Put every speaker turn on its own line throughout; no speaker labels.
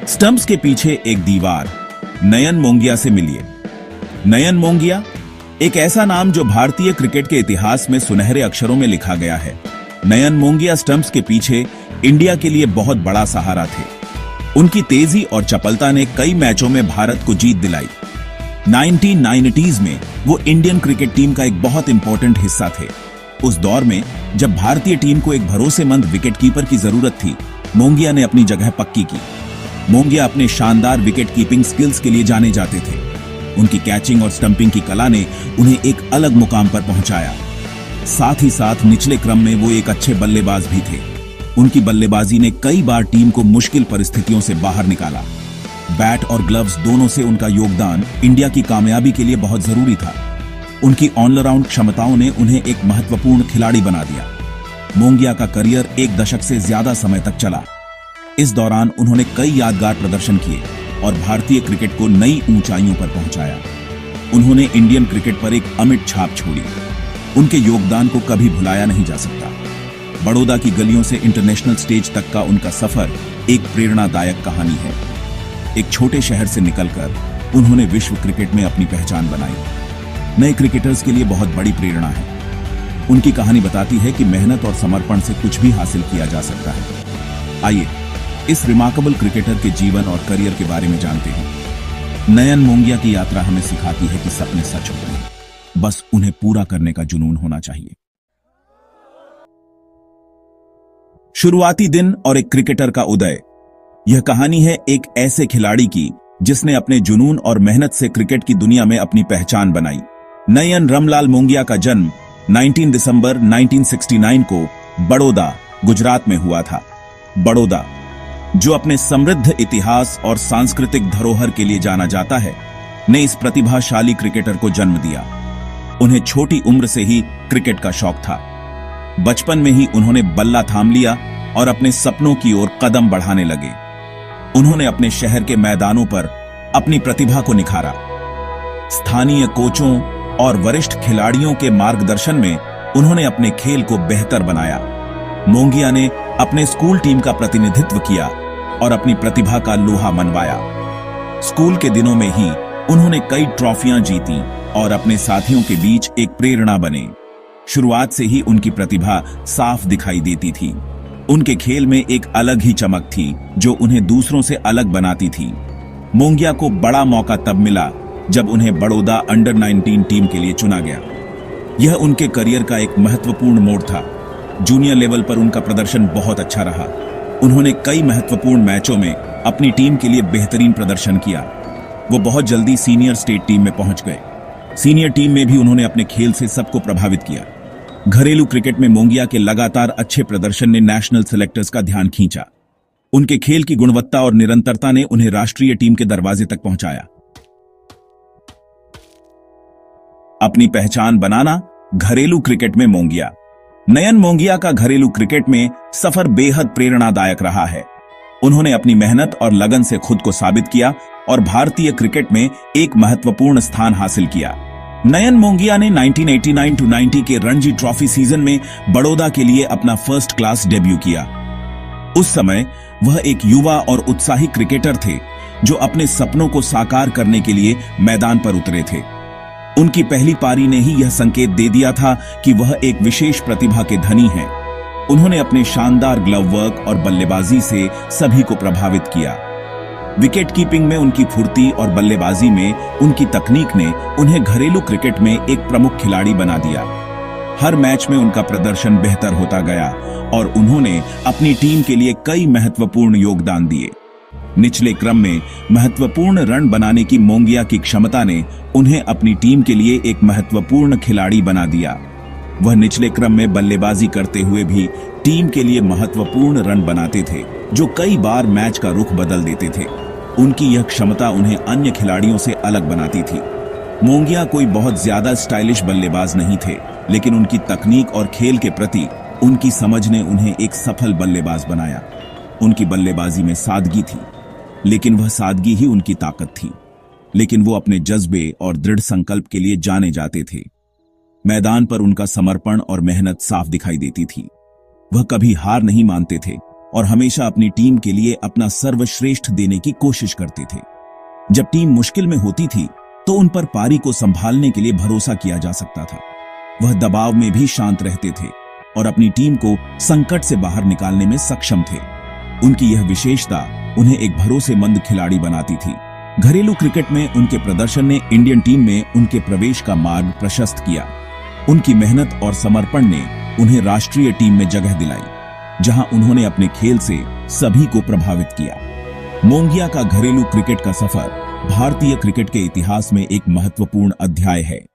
Stumps के पीछे एक दीवार। नयन मोंगिया से मिलिए। नयन मोंगिया एक ऐसा नाम जो भारतीय क्रिकेट के इतिहास में सुनहरे अक्षरों में लिखा गया है। नयन मोंगिया स्टंप्स के पीछे इंडिया के लिए बहुत बड़ा सहारा थे। उनकी तेजी और चपलता ने कई मैचों में भारत को जीत दिलाई। 1990s में वो इंडियन क्रिकेट टीम का एक बहुत इंपॉर्टेंट हिस्सा थे। उस दौर में जब भारतीय टीम को एक भरोसेमंद विकेटकीपर की जरूरत थी, मोंगिया ने अपनी जगह पक्की की। मोंगिया अपने शानदार विकेट कीपिंग स्किल्स के लिए जाने जाते थे। उनकी कैचिंग और स्टंपिंग की कला ने उन्हें एक अलग मुकाम पर पहुंचाया। साथ ही साथ निचले क्रम में वो एक अच्छे बल्लेबाज भी थे। उनकी बल्लेबाजी ने कई बार टीम को मुश्किल परिस्थितियों से बाहर निकाला। बैट और ग्लव्स दोनों से उनका योगदान इंडिया की कामयाबी के लिए बहुत जरूरी था। उनकी ऑलराउंड क्षमताओं ने उन्हें एक महत्वपूर्ण खिलाड़ी बना दिया। मोंगिया का करियर एक दशक से ज्यादा समय तक चला। इस दौरान उन्होंने कई यादगार प्रदर्शन किए और भारतीय क्रिकेट को नई ऊंचाइयों पर पहुंचाया। उन्होंने इंडियन क्रिकेट पर एक अमिट छाप छोड़ी। उनके योगदान को कभी भुलाया नहीं जा सकता। बड़ौदा की गलियों से इंटरनेशनल स्टेज तक का उनका सफर एक प्रेरणादायक कहानी है। एक छोटे शहर से निकलकर उन्होंने विश्व क्रिकेट में अपनी पहचान बनाई। नए क्रिकेटर्स के लिए बहुत बड़ी प्रेरणा है। उनकी कहानी बताती है कि मेहनत और समर्पण से कुछ भी हासिल किया जा सकता है। आइए इस रिमार्केबल क्रिकेटर के जीवन और करियर के बारे में जानते हैं। नयन मोंगिया की यात्रा हमें सिखाती है कि सपने सच होते हैं, बस उन्हें पूरा करने का जुनून होना चाहिए। शुरुआती दिन और एक क्रिकेटर का उदय। यह कहानी है एक ऐसे खिलाड़ी की जिसने अपने जुनून और मेहनत से क्रिकेट की दुनिया में अपनी पहचान बनाई। नयन रमलाल मोंगिया का जन्म 19 दिसंबर 1969 को बड़ौदा, गुजरात में हुआ था। बड़ौदा, जो अपने समृद्ध इतिहास और सांस्कृतिक धरोहर के लिए जाना जाता है, ने इस प्रतिभाशाली क्रिकेटर को जन्म दिया। उन्हें छोटी उम्र से ही क्रिकेट का शौक था। बचपन में ही उन्होंने बल्ला थाम लिया और अपने सपनों की ओर कदम बढ़ाने लगे। उन्होंने अपने शहर के मैदानों पर अपनी प्रतिभा को निखारा। स्थानीय कोचों और वरिष्ठ खिलाड़ियों के मार्गदर्शन में उन्होंने अपने खेल को बेहतर बनाया। मोंगिया ने अपने स्कूल टीम का प्रतिनिधित्व किया और अपनी प्रतिभा का लोहा मनवाया। स्कूल के दिनों में ही उन्होंने कई ट्रॉफियां जीती और अपने साथियों के बीच एक प्रेरणा बने। शुरुआत से ही उनकी प्रतिभा साफ दिखाई देती थी। उनके खेल में एक अलग ही चमक थी जो उन्हें दूसरों से अलग बनाती थी। मोंगिया को बड़ा मौका तब मिला जब उन्हें बड़ौदा अंडर 19 टीम के लिए चुना गया। यह उनके करियर का एक महत्वपूर्ण मोड़ था। जूनियर लेवल पर उनका प्रदर्शन बहुत अच्छा रहा। उन्होंने कई महत्वपूर्ण मैचों में अपनी टीम के लिए बेहतरीन प्रदर्शन किया। वो बहुत जल्दी सीनियर स्टेट टीम में पहुंच गए। सीनियर टीम में भी उन्होंने अपने खेल से सबको प्रभावित किया। घरेलू क्रिकेट में मोंगिया के लगातार अच्छे प्रदर्शन ने नेशनल सेलेक्टर्स का ध्यान खींचा। उनके खेल की गुणवत्ता और निरंतरता ने उन्हें राष्ट्रीय टीम के दरवाजे तक पहुंचाया। अपनी पहचान बनाना घरेलू क्रिकेट में मोंगिया। नयन मोंगिया का घरेलू क्रिकेट में सफर बेहद प्रेरणादायक रहा है। उन्होंने अपनी मेहनत और लगन से खुद को साबित किया और भारतीय क्रिकेट में एक महत्वपूर्ण स्थान हासिल किया। नयन मोंगिया ने 1989-90 के रणजी ट्रॉफी सीजन में बड़ौदा के लिए अपना फर्स्ट क्लास डेब्यू किया। उस समय वह एक युवा और उत्साही क्रिकेटर थे जो अपने सपनों को साकार करने के लिए मैदान पर उतरे थे। उनकी पहली पारी ने ही यह संकेत दे दिया था कि वह एक विशेष प्रतिभा के धनी हैं। उन्होंने अपने शानदार ग्लव वर्क और बल्लेबाजी से सभी को प्रभावित किया। विकेट कीपिंग में उनकी फुर्ती और बल्लेबाजी में उनकी तकनीक ने उन्हें घरेलू क्रिकेट में एक प्रमुख खिलाड़ी बना दिया। हर मैच में उनका प्रदर्शन बेहतर होता गया और उन्होंने अपनी टीम के लिए कई महत्वपूर्ण योगदान दिए। निचले क्रम में महत्वपूर्ण रन बनाने की मोंगिया की क्षमता ने उन्हें अपनी टीम के लिए एक महत्वपूर्ण खिलाड़ी बना दिया। वह निचले क्रम में बल्लेबाजी करते हुए भी टीम के लिए महत्वपूर्ण रन बनाते थे, जो कई बार मैच का रुख बदल देते थे। उनकी यह क्षमता उन्हें अन्य खिलाड़ियों से अलग बनाती थी। मोंगिया कोई बहुत ज्यादा स्टाइलिश बल्लेबाज नहीं थे, लेकिन उनकी तकनीक और खेल के प्रति उनकी समझ ने उन्हें एक सफल बल्लेबाज बनाया। उनकी बल्लेबाजी में सादगी थी, लेकिन वह सादगी ही उनकी ताकत थी। लेकिन वो अपने जज्बे और दृढ़ संकल्प के लिए जाने जाते थे। मैदान पर उनका समर्पण और मेहनत साफ दिखाई देती थी। वह कभी हार नहीं मानते थे और हमेशा अपनी टीम के लिए अपना सर्वश्रेष्ठ देने की कोशिश करते थे। जब टीम मुश्किल में होती थी तो उन पर पारी को संभालने के लिए भरोसा किया जा सकता था। वह दबाव में भी शांत रहते थे और अपनी टीम को संकट से बाहर निकालने में सक्षम थे। उनकी यह विशेषता उन्हें एक भरोसेमंद खिलाड़ी बनाती थी। घरेलू क्रिकेट में उनके प्रदर्शन ने इंडियन टीम में उनके प्रवेश का मार्ग प्रशस्त किया। उनकी मेहनत और समर्पण ने उन्हें राष्ट्रीय टीम में जगह दिलाई, जहां उन्होंने अपने खेल से सभी को प्रभावित किया। मोंगिया का घरेलू क्रिकेट का सफर भारतीय क्रिकेट के इतिहास में एक महत्वपूर्ण अध्याय है।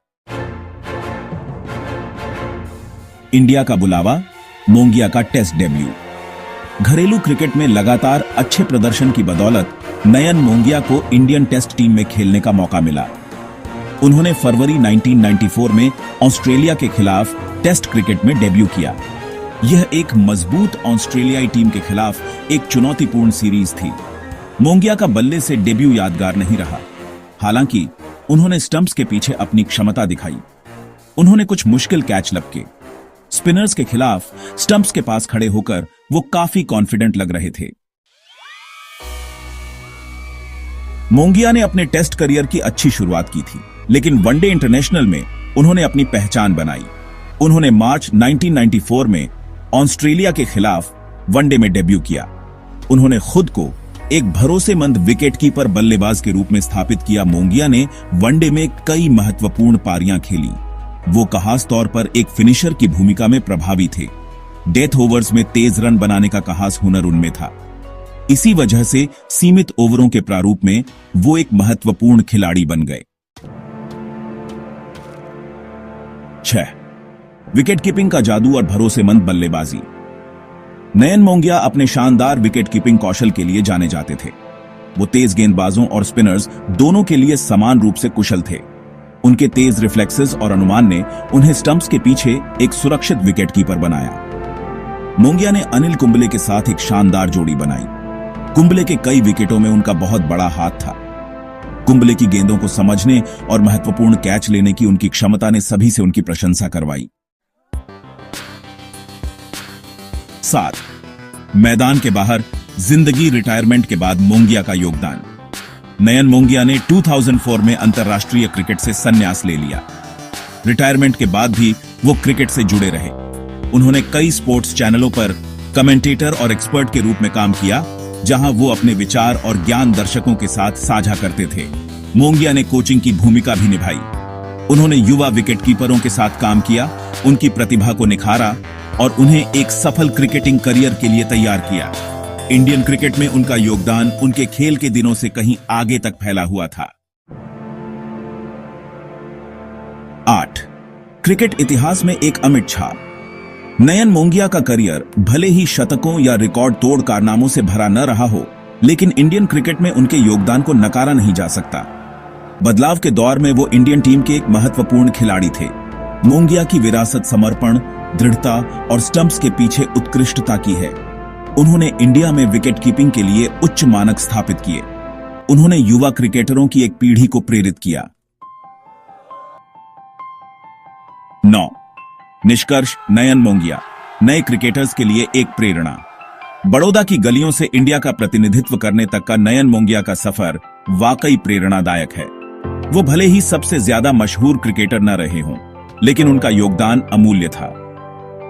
इंडिया का बुलावा, मोंगिया का टेस्ट डेब्यू। घरेलू क्रिकेट में लगातार अच्छे प्रदर्शन की बदौलत नयन मोंगिया को इंडियन टेस्ट टीम में खेलने का मौका मिला। उन्होंने फरवरी 1994 में ऑस्ट्रेलिया के खिलाफ टेस्ट क्रिकेट में डेब्यू किया। यह एक मजबूत ऑस्ट्रेलियाई टीम के खिलाफ एक चुनौतीपूर्ण सीरीज थी। मोंगिया का बल्ले से डेब्यू यादगार नहीं रहा। हालांकि उन्होंने स्टंप्स के पीछे अपनी क्षमता दिखाई। उन्होंने कुछ मुश्किल कैच लपके। स्पिनर्स के खिलाफ स्टंप्स के पास खड़े होकर वो काफी कॉन्फिडेंट लग रहे थे। मोंगिया ने अपने टेस्ट करियर की अच्छी शुरुआत की थी, लेकिन वनडे इंटरनेशनल में उन्होंने अपनी पहचान बनाई। उन्होंने मार्च 1994 में ऑस्ट्रेलिया के खिलाफ वनडे में डेब्यू किया। उन्होंने खुद को एक भरोसेमंद विकेटकीपर बल्लेबाज के रूप में स्थापित किया। मोंगिया ने वनडे में कई महत्वपूर्ण पारियां खेली। वो खास तौर पर एक फिनिशर की भूमिका में प्रभावी थे। डेथ ओवर्स में तेज रन बनाने का खास हुनर उनमें था। इसी वजह से सीमित ओवरों के प्रारूप में वो एक महत्वपूर्ण खिलाड़ी बन गए। 6. विकेट कीपिंग का जादू और भरोसेमंद बल्लेबाजी। नयन मोंगिया अपने शानदार विकेट कीपिंग कौशल के लिए जाने जाते थे। वो तेज गेंदबाजों और स्पिनर्स दोनों के लिए समान रूप से कुशल थे। उनके तेज रिफ्लेक्सेस और अनुमान ने उन्हें स्टंप्स के पीछे एक सुरक्षित विकेट कीपर बनाया। मोंगिया ने अनिल कुंबले के साथ एक शानदार जोड़ी बनाई। कुंबले के कई विकेटों में उनका बहुत बड़ा हाथ था। कुंबले की गेंदों को समझने और महत्वपूर्ण कैच लेने की उनकी क्षमता ने सभी से उनकी प्रशंसा करवाई। 7. मैदान के बाहर जिंदगी रिटायरमेंट के बाद मोंगिया का योगदान। नयन मोंगिया ने 2004 में अंतर्राष्ट्रीय क्रिकेट से संन्यास ले लिया। रिटायरमेंट के बाद भी वो क्रिकेट से जुड़े रहे। उन्होंने कई स्पोर्ट्स चैनलों पर कमेंटेटर और एक्सपर्ट के रूप में काम किया, जहां वो अपने विचार और ज्ञान दर्शकों के साथ साझा करते थे। मोंगिया ने कोचिंग की भूमिका भी निभाई। उन्होंने युवा विकेटकीपरों के साथ काम किया, उनकी प्रतिभा को निखारा और उन्हें एक सफल क्रिकेटिंग करियर के लिए तैयार किया। इंडियन क्रिकेट में उनका योगदान उनके खेल के दिनों से कहीं आगे तक फैला हुआ था। 8. क्रिकेट इतिहास में एक अमिट छाप। नयन मोंगिया का करियर भले ही शतकों या रिकॉर्ड तोड़ कारनामों से भरा न रहा हो, लेकिन इंडियन क्रिकेट में उनके योगदान को नकारा नहीं जा सकता। बदलाव के दौर में वो इंडियन टीम के एक महत्वपूर्ण खिलाड़ी थे। मोंगिया की विरासत समर्पण, दृढ़ता और स्टंप्स के पीछे उत्कृष्टता की है। उन्होंने इंडिया में विकेट कीपिंग के लिए उच्च मानक स्थापित किए। उन्होंने युवा क्रिकेटरों की एक पीढ़ी को प्रेरित किया। 9. निष्कर्ष, नयन मोंगिया नए क्रिकेटर्स के लिए एक प्रेरणा। बड़ौदा की गलियों से इंडिया का प्रतिनिधित्व करने तक का नयन मोंगिया का सफर वाकई प्रेरणादायक है। वो भले ही सबसे ज्यादा मशहूर क्रिकेटर न रहे हों, लेकिन उनका योगदान अमूल्य था।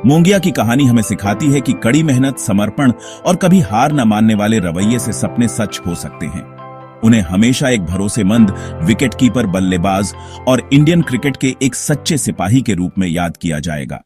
मोंगिया की कहानी हमें सिखाती है कि कड़ी मेहनत, समर्पण और कभी हार न मानने वाले रवैये से सपने सच हो सकते हैं। उन्हें हमेशा एक भरोसेमंद विकेटकीपर, बल्लेबाज और इंडियन क्रिकेट के एक सच्चे सिपाही के रूप में याद किया जाएगा।